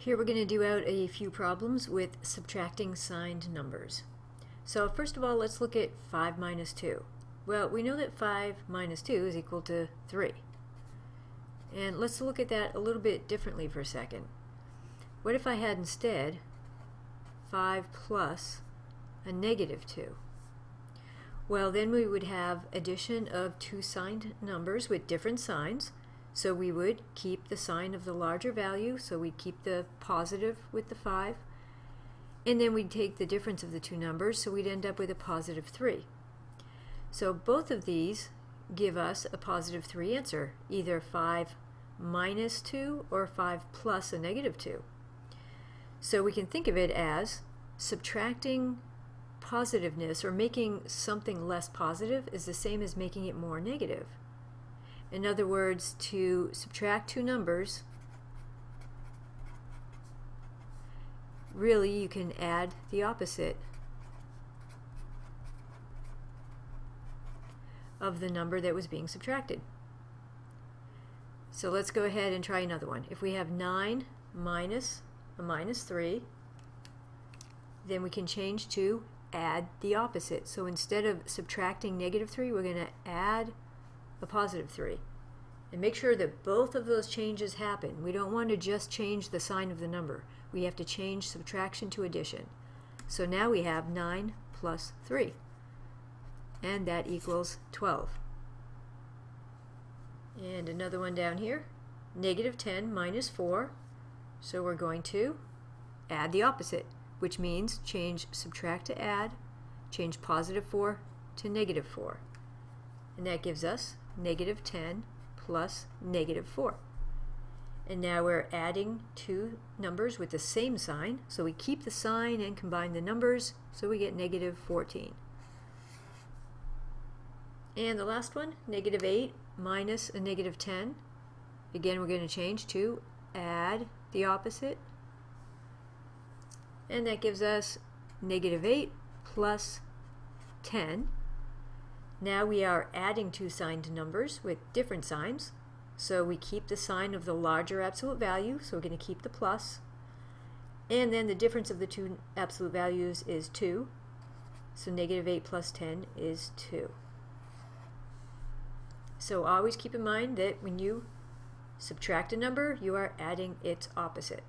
Here we're going to do out a few problems with subtracting signed numbers. So first of all, let's look at 5 minus 2. Well, we know that 5 minus 2 is equal to 3. And let's look at that a little bit differently for a second. What if I had instead 5 plus a negative 2? Well, then we would have addition of two signed numbers with different signs. So we would keep the sign of the larger value, so we'd keep the positive with the 5. And then we'd take the difference of the two numbers, so we'd end up with a positive 3. So both of these give us a positive 3 answer, either 5 minus 2 or 5 plus a negative 2. So we can think of it as subtracting positiveness or making something less positive is the same as making it more negative. In other words, to subtract two numbers, really you can add the opposite of the number that was being subtracted. So let's go ahead and try another one. If we have 9 minus a minus 3, then we can change to add the opposite. So instead of subtracting negative 3, we're going to add a positive 3. And make sure that both of those changes happen. We don't want to just change the sign of the number. We have to change subtraction to addition. So now we have 9 plus 3. And that equals 12. And another one down here. Negative 10 minus 4. So we're going to add the opposite, which means change subtract to add, change positive 4 to negative 4. And that gives us negative 10 plus negative 4. And now we're adding two numbers with the same sign, so we keep the sign and combine the numbers, so we get negative 14. And the last one, negative 8 minus a negative 10. Again, we're going to change to add the opposite, and that gives us negative 8 plus 10. Now we are adding two signed numbers with different signs. So we keep the sign of the larger absolute value, so we're going to keep the plus. And then the difference of the two absolute values is 2. So negative 8 plus 10 is 2. So always keep in mind that when you subtract a number, you are adding its opposite.